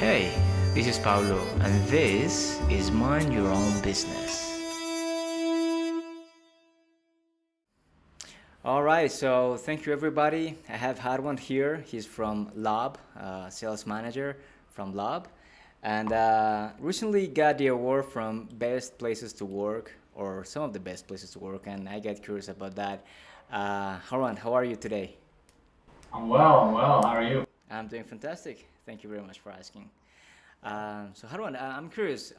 Hey, this is Pablo, and this is Mind Your Own Business. All right, so thank you everybody. I have Harwant here. He's from Lab, sales manager from Lab, and recently got the award from Best Places to Work, or some of the best places to work, and I get curious about that. Harwant, how are you today? I'm well. How are you? I'm doing fantastic. Thank you very much for asking. So Harwan, I'm curious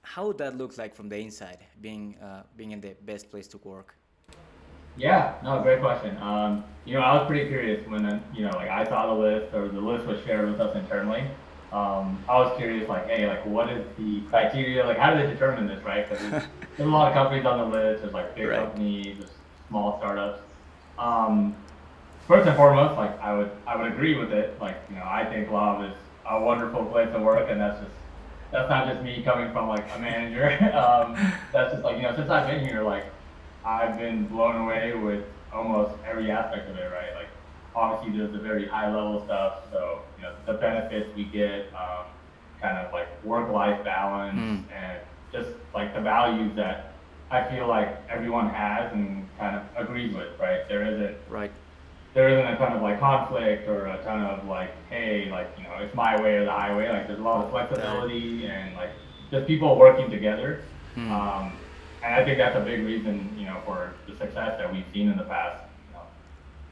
how that looks like from the inside, being in the best place to work. Yeah, no, great question. I was pretty curious when, like I saw the list or the list was shared with us internally. I was curious, like, hey, like, what is the criteria? Like, how do they determine this, right? Because there's a lot of companies on the list. There's like big Right. companies, there's small startups. Um, First and foremost, like, I would agree with it. Like, I think Love is a wonderful place to work, and that's not just me coming from like a manager. That's just like since I've been here, like I've been blown away with almost every aspect of it, right? Like obviously there's the very high level stuff, so the benefits we get, kind of like work life balance, Mm, and just like the values that I feel like everyone has and kind of agrees with, right? right. There isn't a ton of like conflict or a ton of like, hey, like, it's my way or the highway. Like there's a lot of Got it. flexibility and like just people working together. Hmm. Um, and I think that's a big reason, for the success that we've seen in the past,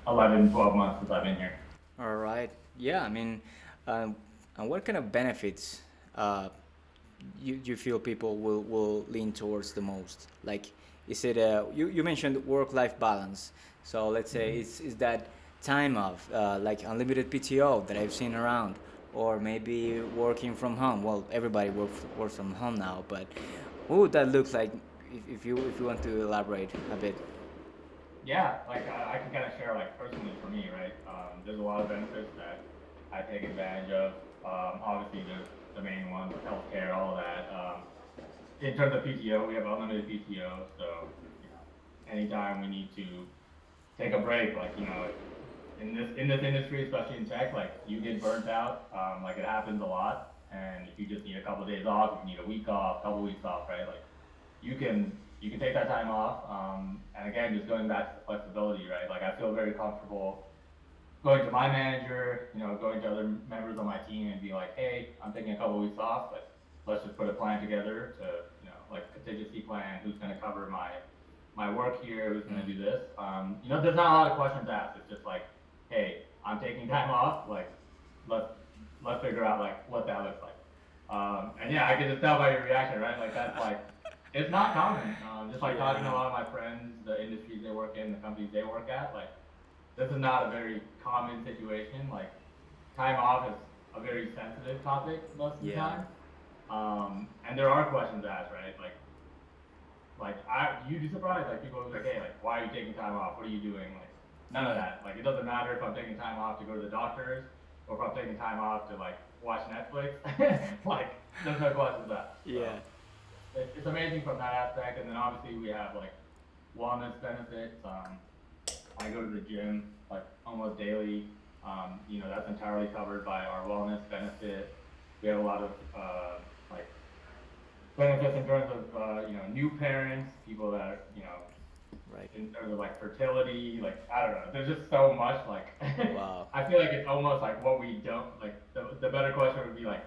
11, 12 months since I've been here. All right. Yeah. I mean, um, and what kind of benefits uh, you feel people will lean towards the most? Like, is it you mentioned work-life balance. So let's say Mhm. it's that time off, like unlimited PTO that I've seen around, or maybe working from home. Well, everybody works from home now, but what would that look like if you want to elaborate a bit? Yeah, like I can kind of share like personally for me, right? There's a lot of benefits that I take advantage of. Obviously, there's the main ones, healthcare, all of that. In terms of PTO, we have unlimited PTO, so anytime we need to take a break, like in this industry, especially in tech, like you get burnt out, like it happens a lot, and if you just need a couple of days off, if you need a week off, couple weeks off, right? Like you can take that time off, and again, just going back to the flexibility, right? Like I feel very comfortable going to my manager, going to other members of my team and be like, hey, I'm taking a couple of weeks off, but let's just put a plan together to, like contingency plan, who's going to cover my work here, who's going to Mm. do this. There's not a lot of questions asked. It's just like, hey, I'm taking time off. Like, let's let's figure out like what that looks like. And yeah, I can just tell by your reaction, right? Like that's like it's not common. Just like talking to a Yeah. lot of my friends, the industries they work in, the companies they work at, like this is not a very common situation. Like time off is a very sensitive topic most of the Yeah. time. And there are questions asked, right? You'd be surprised. Like people will be like, hey, like why are you taking time off? What are you doing? Like none of Hmm. that. Like it doesn't matter if I'm taking time off to go to the doctors or if I'm taking time off to like watch Netflix. Like there's no questions asked. So Yeah. it's amazing from that aspect. And then obviously we have like wellness benefits. I go to the gym like almost daily. That's entirely covered by our wellness benefit. We have a lot of like benefits in terms of new parents, people that are Right. in terms of like fertility. Like I don't know, there's just so much. Like Wow. I feel like it's almost like what we don't like. The better question would be like,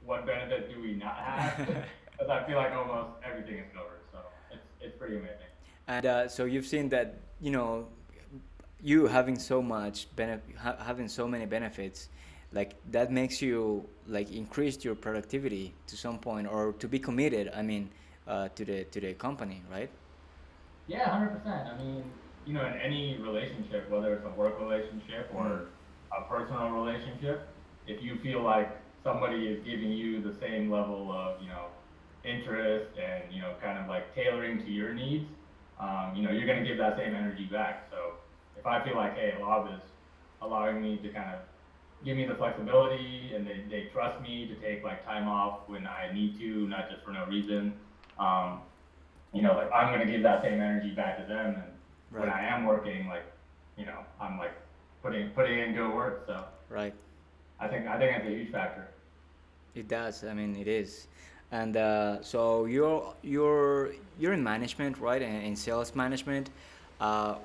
what benefit do we not have? Because I feel like almost everything is covered. So it's pretty amazing. And so you've seen that, you having having so many benefits, like that makes you like increase your productivity to some point or to be committed. I mean, to the company, right? Yeah, 100%. I mean, in any relationship, whether it's a work relationship Mm. or a personal relationship, if you feel like somebody is giving you the same level of, interest and, kind of like tailoring to your needs, you're going to give that same energy back. So if I feel like, hey, love is allowing me to kind of give me the flexibility and they trust me to take like time off when I need to, not just for no reason. Um, like I'm gonna give that same energy back to them, and when Right. I am working, like, I'm like putting in good work. So Right. I think that's a huge factor. It does. I mean, it is. And so you're in management, right? In sales management.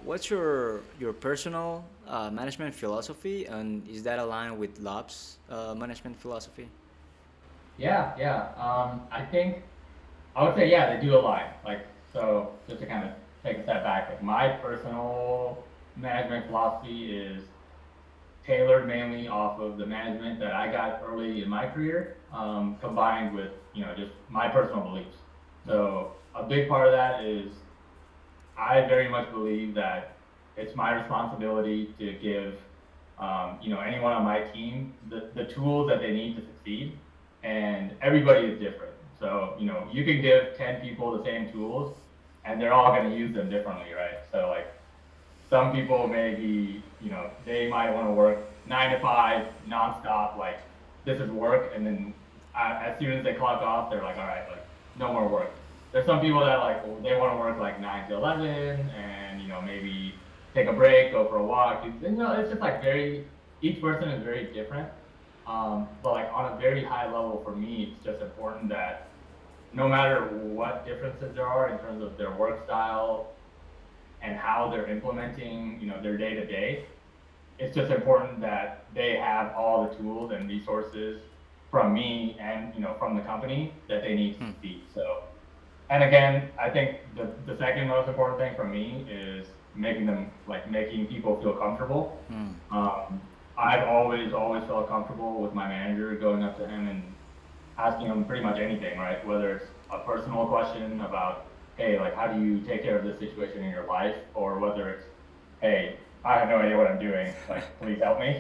What's your personal management philosophy, and is that aligned with Lab's management philosophy? Yeah, yeah. I think I would say yeah, they do align. Like so, just to kind of take a step back, like my personal management philosophy is tailored mainly off of the management that I got early in my career, combined with just my personal beliefs. So a big part of that is I very much believe that it's my responsibility to give anyone on my team the tools that they need to succeed, and everybody is different. So you can give 10 people the same tools, and they're all going to use them differently, right? So like some people maybe, they might want to work 9 to 5 nonstop, like this is work, and then as soon as they clock off, they're like, all right, like no more work. There's some people that like they want to work like 9 to 11, and maybe take a break, go for a walk. It's just like each person is very different. But like on a very high level for me, it's just important that no matter what differences there are in terms of their work style and how they're implementing, their day to day, it's just important that they have all the tools and resources from me and from the company that they need to Hmm. succeed. So, and again, I think the second most important thing for me is making people feel comfortable. Hmm. Um, I've always felt comfortable with my manager going up to him and asking him pretty much anything, right? Whether it's a personal question about, hey, like, how do you take care of this situation in your life, or whether it's, hey, I have no idea what I'm doing, like, please help me.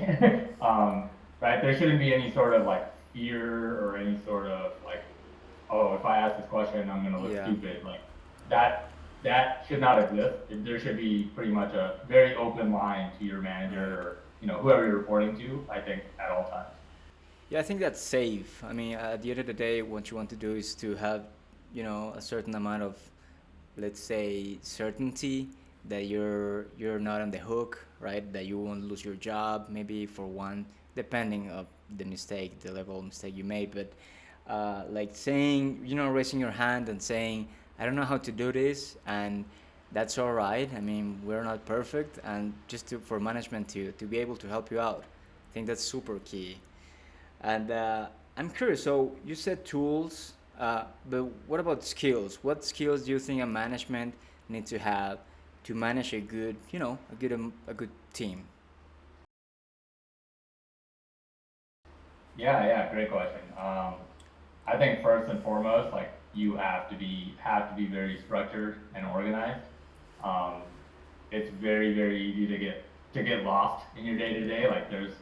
Right? There shouldn't be any sort of like fear or any sort of like, oh, if I ask this question, I'm gonna look Yeah. stupid. Like that should not exist. There should be pretty much a very open line to your manager Right. or whoever you're reporting to. I think at all times. Yeah, I think that's safe. I mean, at the end of the day, what you want to do is to have, a certain amount of, let's say, certainty that you're not on the hook, right? That you won't lose your job, maybe for one, depending of the mistake, the level of mistake you made. But like saying, raising your hand and saying, I don't know how to do this, and that's all right. I mean, we're not perfect, and just for management to be able to help you out, I think that's super key. And I'm curious. So you said tools, but what about skills? What skills do you think a management need to have to manage a good, a good team? Yeah, yeah, great question. I think first and foremost, like you have to be very structured and organized. Um, it's very easy to get lost in your day to day. Like there's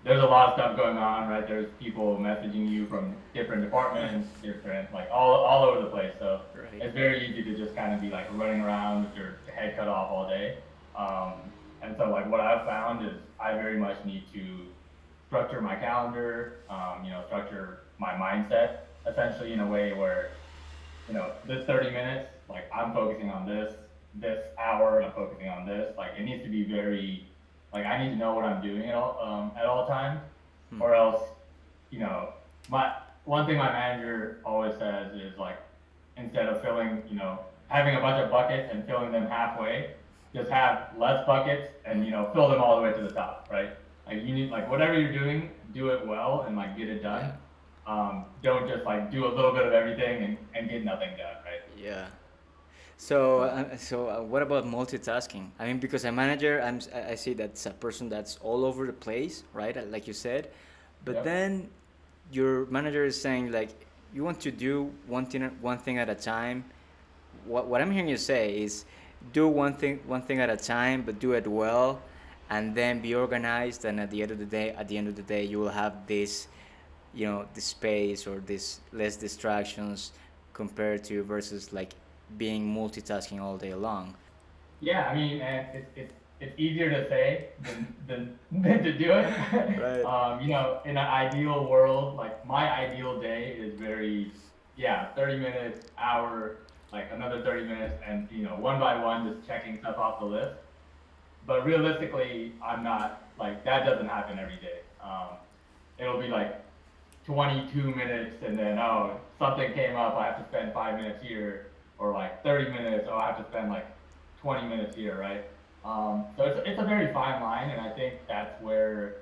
a lot of stuff going on, right? There's people messaging you from different departments, different like all over the place. So Right. it's very easy to just kind of be like running around with your head cut off all day. Um, and so like what I've found is I very much need to structure my calendar, structure my mindset essentially in a way where this 30 minutes, like I'm focusing on this hour, I'm focusing on this. Like it needs to be very, like I need to know what I'm doing at all times, Hmm. or else, you know, my one thing my manager always says is like, instead of having a bunch of buckets and filling them halfway, just have less buckets and fill them all the way to the top, right? Like you need like whatever you're doing, do it well and like get it Yeah. done. Don't just like do a little bit of everything and get nothing done, right? Yeah. So what about multitasking? I mean, because a manager, I see that's a person that's all over the place, right? Like you said, but Yep. then your manager is saying like you want to do one thing at a time. What I'm hearing you say is do one thing at a time, but do it well, and then be organized. And at the end of the day, you will have this, this space or this less distractions compared to versus like being multitasking all day long. Yeah, I mean, and it's easier to say than to do it. Right. In an ideal world, like my ideal day is very, yeah, 30 minutes, hour, like another 30 minutes, and one by one, just checking stuff off the list. But realistically, I'm not like that doesn't happen every day. It'll be like 22 minutes, and then something came up, I have to spend 5 minutes here, or like 30 minutes, I have to spend like 20 minutes here, right? So it's a very fine line, and I think that's where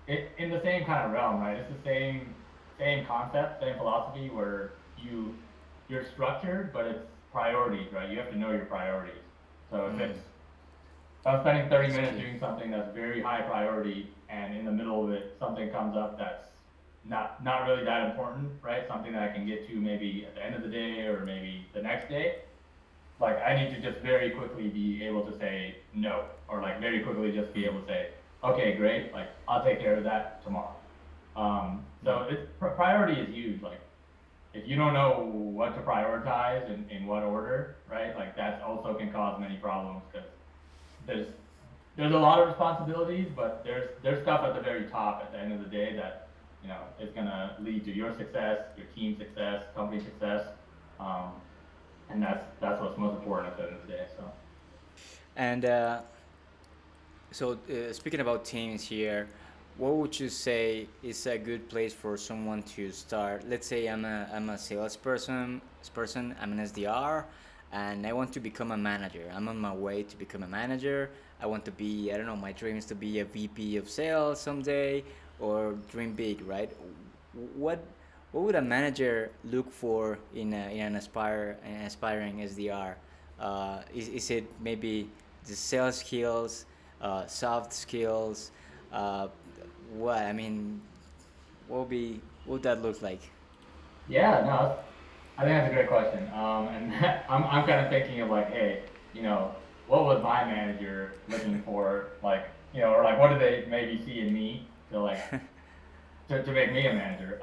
it in the same kind of realm, right? It's the same concept, same philosophy where you're structured, but it's priorities, right? You have to know your priorities. So if I'm spending 30 That's minutes key. doing something that's very high priority, and in the middle of it something comes up that's not really that important, right? Something that I can get to maybe at the end of the day or maybe the next day. Like I need to just very quickly be able to say no, or like very quickly just be able to say, okay, great, like I'll take care of that tomorrow. So priority is huge. Like if you don't know what to prioritize in what order, right? Like that also can cause many problems because there's there's a lot of responsibilities, but there's stuff at the very top at the end of the day that is gonna lead to your success, your team success, company success, um, and that's what's most important at the end of the day. So And speaking about teams here, what would you say is a good place for someone to start? Let's say I'm a salesperson, I'm an SDR, and I want to become a manager. I'm on my way to become a manager. I want to be, I don't know, my dream is to be a VP of sales someday, or dream big, right? What what would a manager look for in an aspiring SDR? Is it maybe the sales skills, soft skills? Uh, what I mean, what would that look like? yeah, no, I think that's a great question. And I'm kind of thinking of like, hey, you know, what was my manager looking for? Like, or like what did they maybe see in me to like to make me a manager.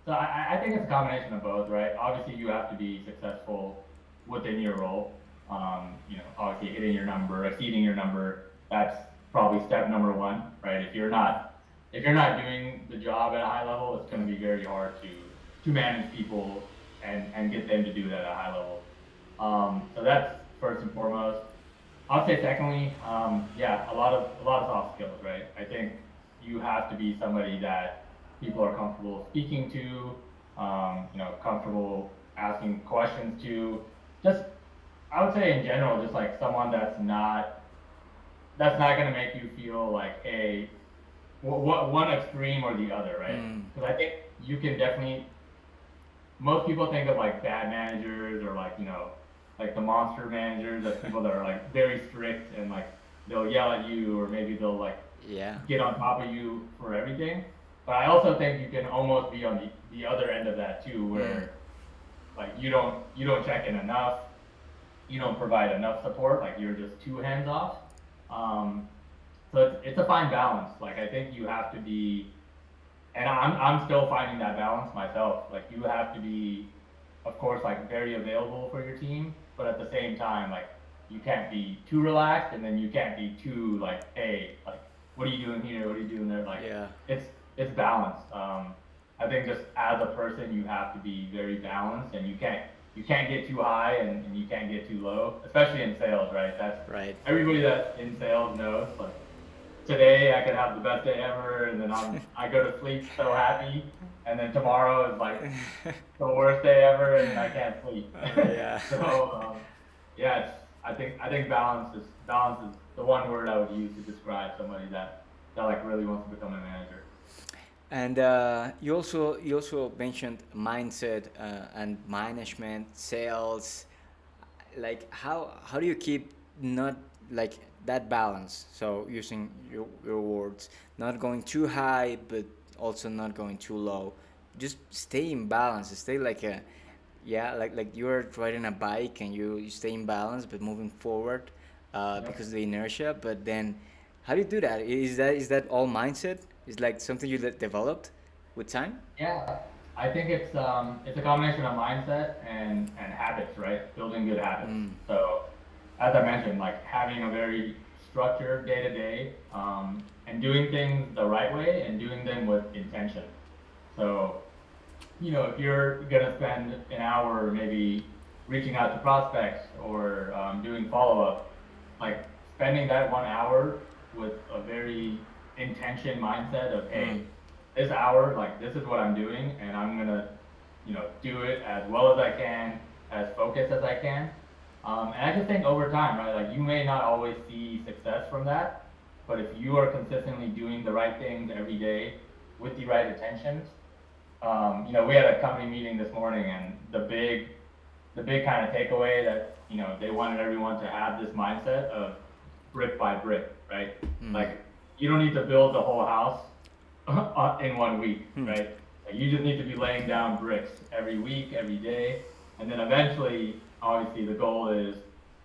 So I think it's a combination of both, right? Obviously, you have to be successful within your role. Obviously hitting your number, exceeding your number. That's probably step number one, right? If you're not doing the job at a high level, it's going to be very hard to manage people and get them to do that at a high level. So that's first and foremost. I'll say secondly, yeah, a lot of soft skills, right? I think you have to be somebody that people are comfortable speaking to, comfortable asking questions to. Just, I would say in general, just like someone that's not going to make you feel like, hey, one extreme or the other, right? Mm, Because I think you can definitely most people think of like bad managers or like like the monster managers as people that are like very strict and like they'll yell at you or maybe they'll like yeah. get on top of you for everything. But I also think you can almost be on the other end of that too, Mm, where like you don't check in enough, you don't provide enough support, like you're just too hands off. Um, so it's a fine balance. Like I think you have to be, and I'm still finding that balance myself. Like you have to be, of course, like very available for your team, but at the same time, like you can't be too relaxed, and then you can't be too like, hey, like what are you doing here? What are you doing there? Like yeah. it's it's balanced. I think just as a person, you have to be very balanced, and you can't get too high, and you can't get too low, especially in sales, right? That's Right. everybody that's in sales knows. Like today I could have the best day ever, and then I go to sleep so happy, and then tomorrow is like the worst day ever, and then I can't sleep. Yeah. So yeah, I think balance is the one word I would use to describe somebody that like really wants to become a manager. And you also mentioned mindset and management, sales. Like how do you keep not like that balance? So using your words, not going too high, but also not going too low. Just stay in balance. Stay like a yeah, like you're riding a bike and you stay in balance, but moving forward Yep. because of the inertia. But then, how do you do that? Is that all mindset? Is like something you developed with time? Yeah, I think it's a combination of mindset and habits, right? Building good habits. Mm, So, as I mentioned, like having a very structured day to day, and doing things the right way and doing them with intention. So, if you're gonna spend an hour maybe reaching out to prospects or doing follow up, like spending that 1 hour with a very intention mindset of, mm, hey, this hour, like this is what I'm doing, and I'm gonna, do it as well as I can, as focused as I can. And I just think over time, right? Like you may not always see success from that, but if you are consistently doing the right things every day with the right intentions, we had a company meeting this morning, and the big kind of takeaway that they wanted everyone to have this mindset of brick by brick, right? Mm. Like you don't need to build the whole house in 1 week, Hmm. right? Like, you just need to be laying down bricks every week, every day, and then eventually, obviously, the goal is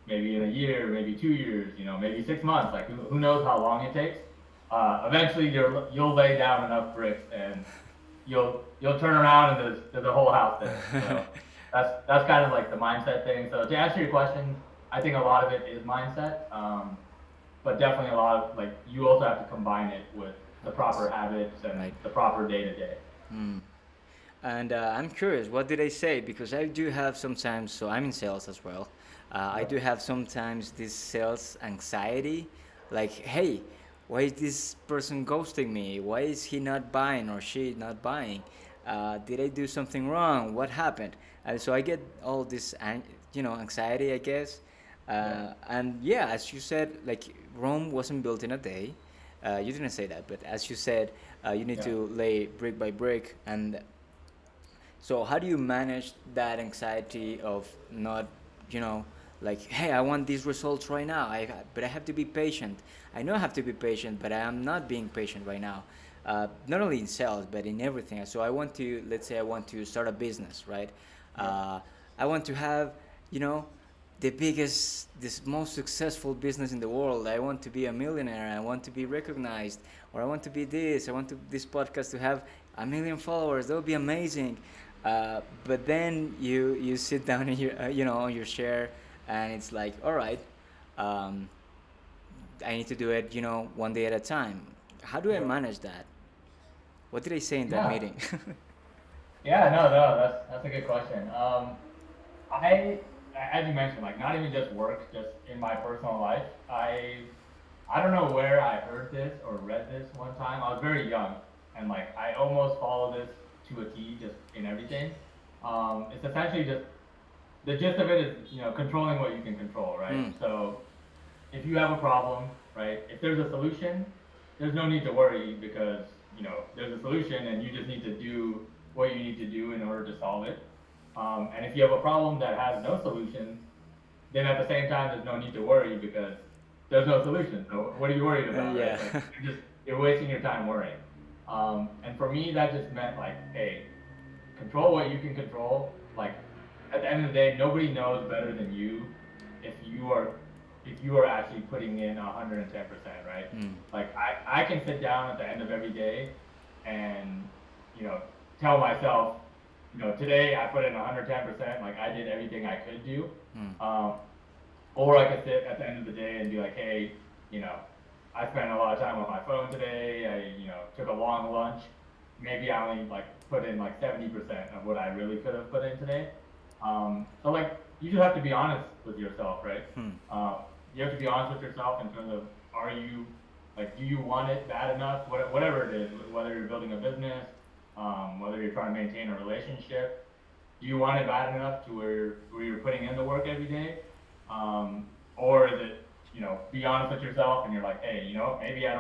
maybe in a year, maybe 2 years, maybe 6 months. Like who knows how long it takes? Eventually, you'll lay down enough bricks, and you'll turn around and there's a whole house there. So that's kind of like the mindset thing. So to answer your question, I think a lot of it is mindset, but definitely a lot of like you also have to combine it with the proper Habits. habits and Right. the proper day to day. Mm. And I'm curious, what did I say? Because I do have sometimes, so I'm in sales as well. I do Yep. have sometimes this sales anxiety, like, hey, why is this person ghosting me? Why is he not buying or she not buying? Did I do something wrong? What happened? And so I get all this, anxiety, I guess. Yep. And yeah, as you said, like Rome wasn't built in a day. You didn't say that, but as you said, you need Yeah. to lay brick by brick. And so how do you manage that anxiety of not, you know, like, hey, I want these results right now. But I have to be patient. I know I have to be patient, but I am not being patient right now. Not only in sales, but in everything. So I want to, let's say, I want to start a business, right? Yep. Uh, I want to have, you know, the biggest, this most successful business in the world. I want to be a millionaire. I want to be recognized, or I want to be this. I want to this podcast to have 1 million followers. That would be amazing. But then you sit down in your on your chair, and it's like, all right, um, I need to do it, 1 day at a time. How do I Yep. manage that? What did I say in that Yeah. meeting? Yeah. No. No. That's a good question. I, as you mentioned, like not even just work, just in my personal life. I don't know where I heard this or read this one time. I was very young, and like I almost follow this to a T, just in everything. It's essentially just the gist of it is controlling what you can control, right? Mm. So if you have a problem, right, if there's a solution, there's no need to worry because there's a solution and you just need to do what you need to do in order to solve it. And if you have a problem that has no solution, then at the same time there's no need to worry because there's no solution. So what are you worried about, Yeah. right? Like you're wasting your time worrying. And for me, that just meant like, hey, control what you can control. Like at the end of the day, nobody knows better than you if you are if you are actually putting in 110%, right? Mm. Like I can sit down at the end of every day and you know tell myself, today I put in 110%, like I did everything I could do. Mm. Um, or I could sit at the end of the day and be like, hey, you know, I spent a lot of time on my phone today. I, took a long lunch. Maybe I only like put in like 70% of what I really could have put in today. So like you just have to be honest with yourself, right? Hmm. You have to be honest with yourself in terms of are you like do you want it bad enough? Whatever it is, whether you're building a business, whether you're trying to maintain a relationship, do you want it bad enough to where you're putting in the work every day? Or is it, be honest with yourself and you're like, hey, maybe I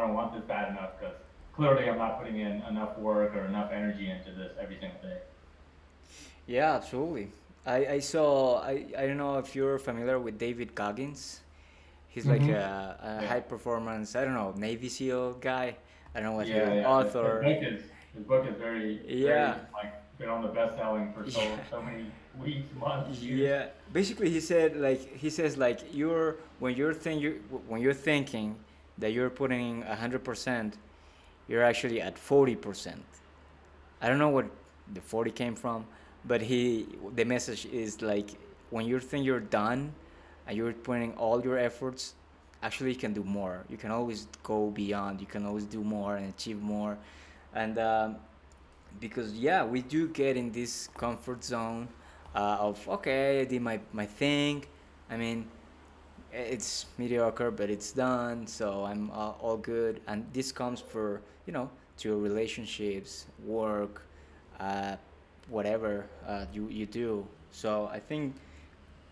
don't want this bad enough because clearly I'm not putting in enough work or enough energy into this every single day. Yeah, absolutely. I saw, I don't know if you're familiar with David Goggins. He's like Mm-hmm. a Yeah. high performance, I don't know, Navy SEAL guy. I don't know what he, Yeah, yeah. author. His book is very, Yeah. very like been on the best selling for Yeah. so many weeks, months, years. Yeah. Basically, he said like he says like when you're thinking that you're putting 100%, you're actually at 40%. I don't know what the 40 came from, but the message is like when you think you're done and you're putting all your efforts, actually you can do more. You can always go beyond. You can always do more and achieve more. And because yeah, we do get in this comfort zone of okay, I did my thing. I mean, it's mediocre, but it's done, so I'm all good. And this comes for, to your relationships, work, uh, whatever you do. So I think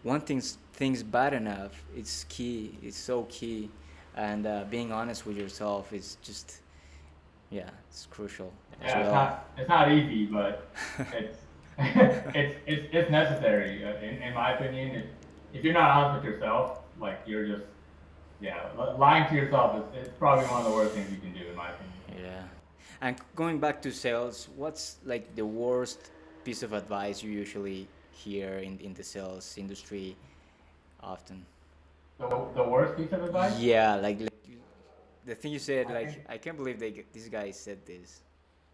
one thing's bad enough. It's key. It's so key, and being honest with yourself is just, yeah, it's crucial as Yeah, well. it's not easy, but it's it's necessary in my opinion. If you're not honest with yourself, like you're just yeah, lying to yourself is it's probably one of the worst things you can do in my opinion. Yeah. And going back to sales, what's like the worst piece of advice you usually hear in the sales industry often? The worst piece of advice, Yeah, the thing you said, I think. like, I can't believe this guy said this.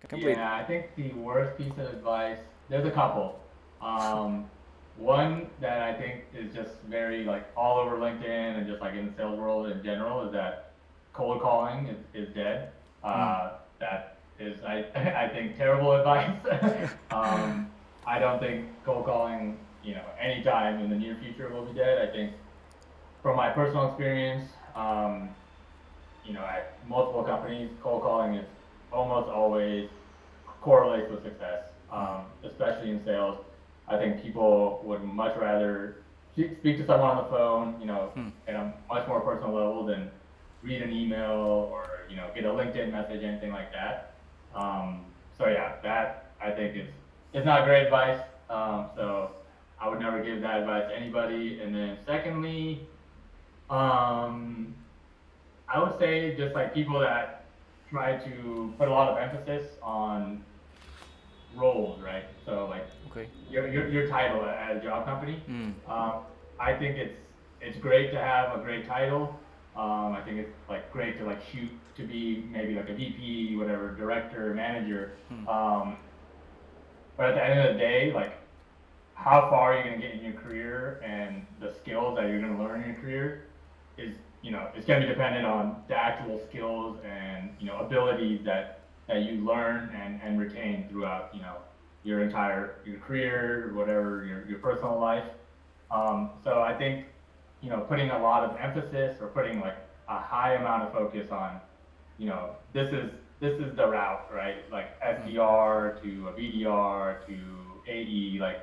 Can't believe. Yeah, I think the worst piece of advice, there's a couple. Um, One that I think is just very like all over LinkedIn and just like in the sales world in general is that cold calling is dead. Mm. That is, I think, terrible advice. um, I don't think cold calling, anytime in the near future will be dead. I think from my personal experience, at multiple companies, cold calling is almost always correlates with success, Mm. especially in sales. I think people would much rather speak to someone on the phone, Mm. at a much more personal level than read an email or, get a LinkedIn message, anything like that. So yeah, that I think is not great advice. So I would never give that advice to anybody. And then secondly, um, I would say just like people that try to put a lot of emphasis on roles, right? So like Okay. your title at a job company. Mm. Um, I think it's great to have a great title. I think it's like great to like shoot to be maybe like a VP, whatever, director, manager. Mm. Um, but at the end of the day, like how far you're going to get in your career and the skills that you're going to learn in your career is, it's going to be dependent on the actual skills and, abilities that you learn and retain throughout, your career, whatever, your personal life. So I think, putting a lot of emphasis or putting like a high amount of focus on, this is the route, right? Like Mm. SDR to a BDR to AE, like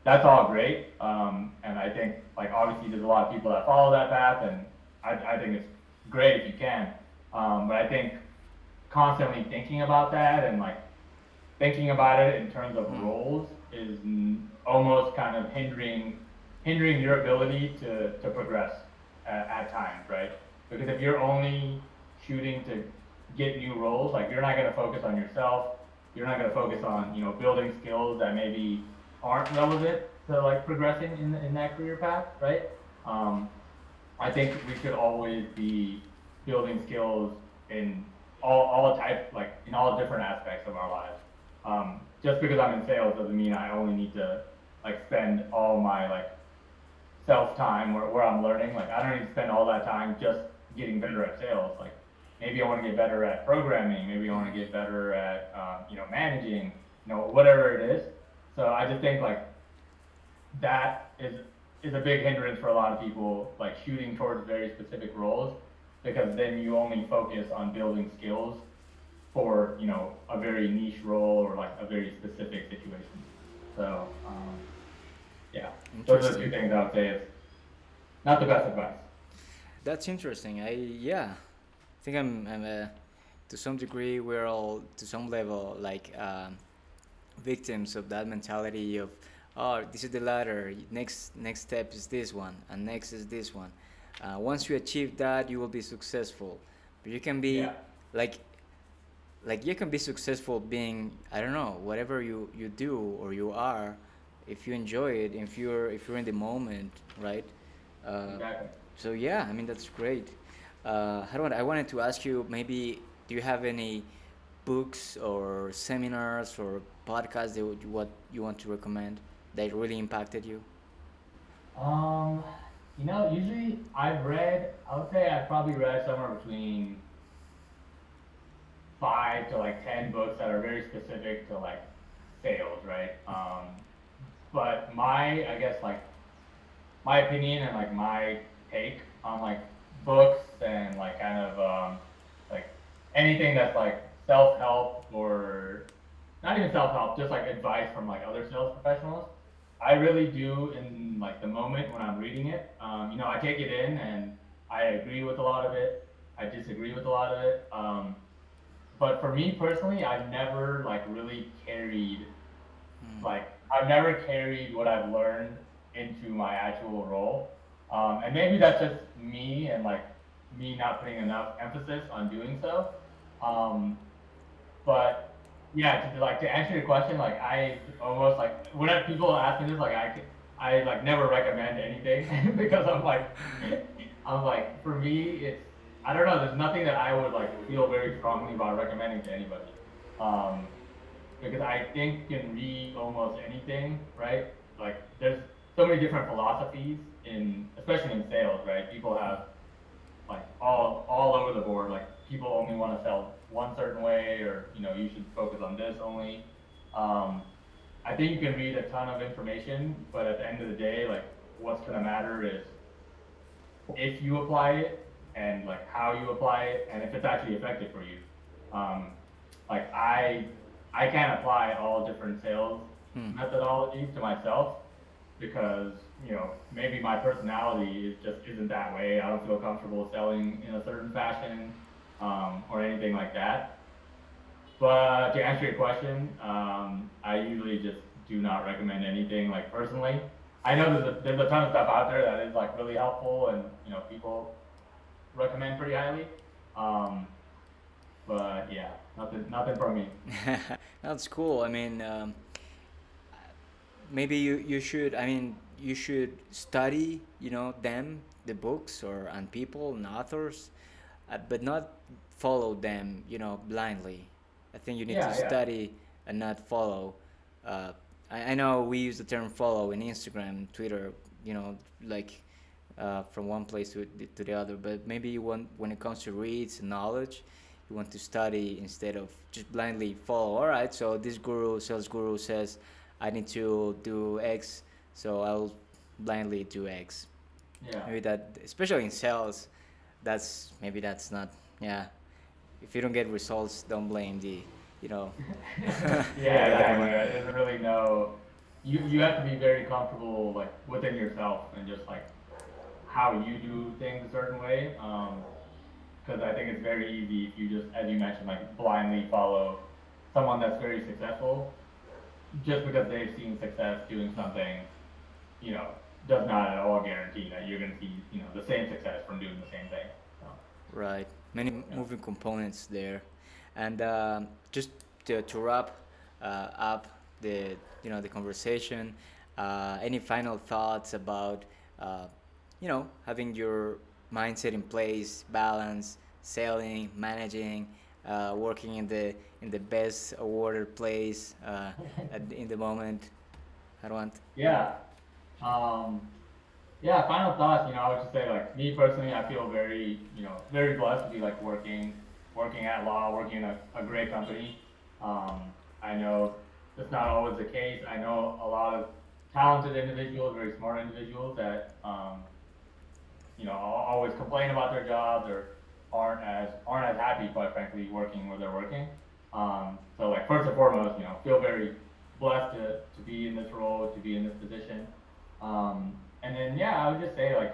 that's all great. And I think like obviously there's a lot of people that follow that path, and I think it's great if you can. But I think constantly thinking about that and like thinking about it in terms of Mm. roles is almost kind of hindering your ability to progress at times, right? Because if you're only shooting to get new roles, like you're not going to focus on yourself, you're not going to focus on building skills that maybe aren't relevant to like progressing in that career path, right? Um, I think we should always be building skills in all types, like in all different aspects of our lives. Just because I'm in sales doesn't mean I only need to like spend all my like self time where I'm learning. Like I don't need to spend all that time just getting better at sales. Like maybe I want to get better at programming. Maybe I want to get better at managing. Whatever it is. So I just think like that is a big hindrance for a lot of people, like shooting towards very specific roles, because then you only focus on building skills for a very niche role or like a very specific situation. So yeah, those are the two Interesting. things I would say is not the best advice. That's interesting. Yeah, I think I'm to some degree we're all to some level like victims of that mentality of, oh, this is the ladder, next step is this one, and next is this one. Once you achieve that, you will be successful. But you can be Yeah, like you can be successful being, I don't know, whatever you do or you are, if you enjoy it, if you're in the moment, right? uh, exactly. so yeah, I mean, that's great. Harwan, I wanted to ask you, maybe, do you have any books or seminars or podcasts that what you want to recommend that really impacted you? Um, usually I would say I've probably read somewhere between 5 to like 10 books that are very specific to like sales, right? But I guess like my opinion and like my take like books and like kind of like anything that's like self help or not even self help, just like advice from like other sales professionals. I really do in like the moment when I'm reading it. I take it in and I agree with a lot of it. I disagree with a lot of it. But for me personally, I've never like really carried like I've never carried what I've learned into my actual role. And maybe that's just me and like me not putting enough emphasis on doing so. Um, but yeah, to answer your question, like I almost like whenever people ask me this, like I like never recommend anything because I'm like for me it's I don't know. There's nothing that I would like feel very strongly about recommending to anybody. Um, because I think you can read almost anything, right? Like there's so many different philosophies in, especially in sales, right? People have like all over the board. Like people only want to sell one certain way, or you should focus on this only. Um, I think you can read a ton of information, but at the end of the day, like what's gonna matter is if you apply it and like how you apply it and if it's actually effective for you. Um, like I can't apply all different sales Hmm. methodologies to myself because maybe my personality is just isn't that way. I don't feel comfortable selling in a certain fashion or anything like that. But to answer your question, I usually just do not recommend anything like personally. I know there's a ton of stuff out there that is like really helpful and people recommend pretty highly. Um, but yeah, nothing from me. That's cool. I mean, maybe you should. I mean, you should study. Them, the books or and people and authors, but not follow them. Blindly. I think you need to Yeah, yeah. study and not follow. Uh, I know we use the term follow in Instagram, Twitter. Like from one place to the other. But maybe you want when it comes to reads and knowledge, you want to study instead of just blindly follow. All right, so this guru, sales guru says I need to do X, so I'll blindly do X. Yeah. Maybe that, especially in sales, that's not. Yeah, if you don't get results, don't blame the, you know. Yeah, The exactly. company. Right? There's really no. You have to be very comfortable like within yourself and just like how you do things a certain way. Because I think it's very easy if you just, as you mentioned, like blindly follow someone that's very successful just because they've seen success doing something, you know, does not at all guarantee that you're going to see, the same success from doing the same thing. So, Right. Many yeah. moving components there, and just to wrap up the conversation. Any final thoughts about uh, having your mindset in place, balance, selling, managing, working in the best awarded place in the moment. I don't want. Yeah. Um, yeah, final thoughts, I would just say like me personally, I feel very, very blessed to be like working at law, working in a great company. I know that's not always the case. I know a lot of talented individuals, very smart individuals that always complain about their jobs or aren't as happy, quite frankly, working where they're working. So like first and foremost, feel very blessed to be in this role, to be in this position. And then yeah, I would just say like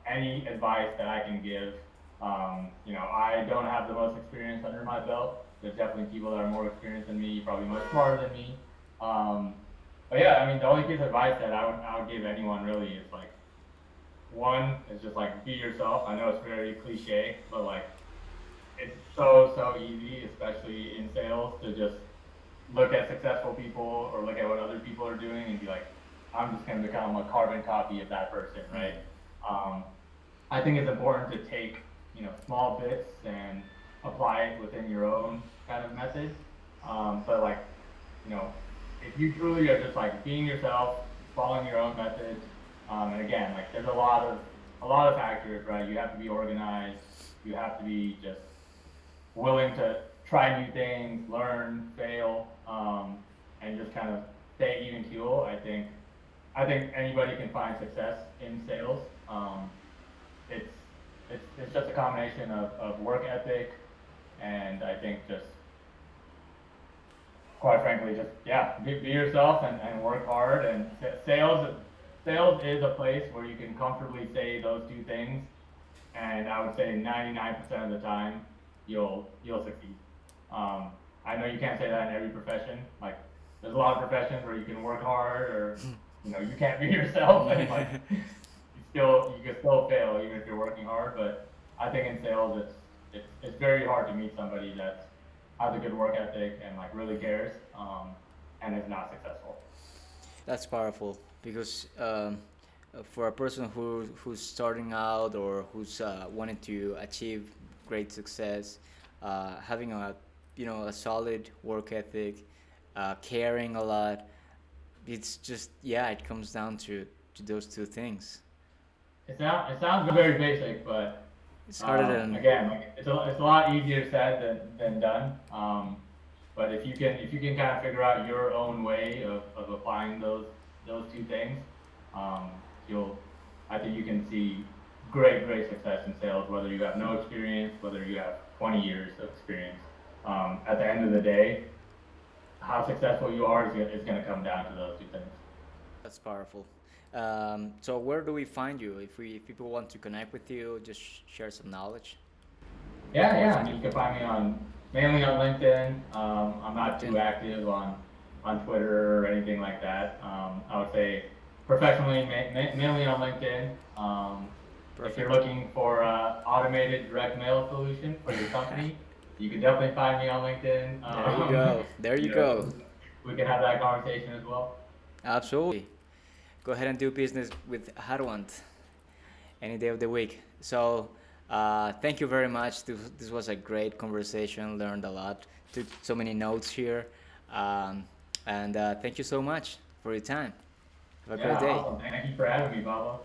any advice that I can give. I don't have the most experience under my belt. There's definitely people that are more experienced than me, probably much smarter than me. Um, but yeah, I mean, the only piece of advice that I would give anyone really is like one is just like be yourself. I know it's very cliche, but like it's so easy, especially in sales, to just look at successful people or look at what other people are doing and be like, I'm just gonna become a carbon copy of that person, right? Um, I think it's important to take small bits and apply it within your own kind of method. But like you know, if you truly are just like being yourself, following your own methods, and again, like there's a lot of factors, right? You have to be organized. You have to be just willing to try new things, learn, fail, and just kind of stay even keel. I think anybody can find success in sales. it's it's just a combination of work ethic and I think just quite frankly just yeah be yourself and work hard and sales is a place where you can comfortably say those two things and I would say 99% of the time you'll succeed. Um, I know you can't say that in every profession. Like there's a lot of professions where you can work hard or you can't be yourself and like you can still fail even if you're working hard. But I think in sales it's very hard to meet somebody that has a good work ethic and like really cares and is not successful. That's powerful because for a person who's starting out or who's wanting to achieve great success, having a solid work ethic, caring a lot, it's just yeah, it comes down to those two things. It sounds very basic, but It's harder than again, like it's a lot easier said than done. But if you can kind of figure out your own way of applying those two things, um, you'll I think you can see great success in sales, whether you have no experience, whether you have 20 years of experience. At the end of the day, how successful you are is going to come down to those two things. that's powerful. So where do we find you if people want to connect with you? Just share some knowledge. Where Yeah, can we yeah. find you? You can find me on mainly on LinkedIn. I'm not LinkedIn. too active on Twitter or anything like that. I would say professionally, mainly on LinkedIn. If you're Perfect. looking for a automated direct mail solution for your company, you can definitely find me on LinkedIn. There you go. There you You know, go. we can have that conversation as well. Absolutely. Go ahead and do business with Harwant any day of the week. So, thank you very much. This was a great conversation. Learned a lot. Took so many notes here. Um, and thank you so much for your time. Have a Yeah, great day. awesome. Thank you for having me, Pablo.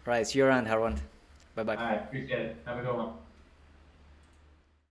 Right, see you around, Harwant. Bye All bye. right, appreciate it. Have a good one.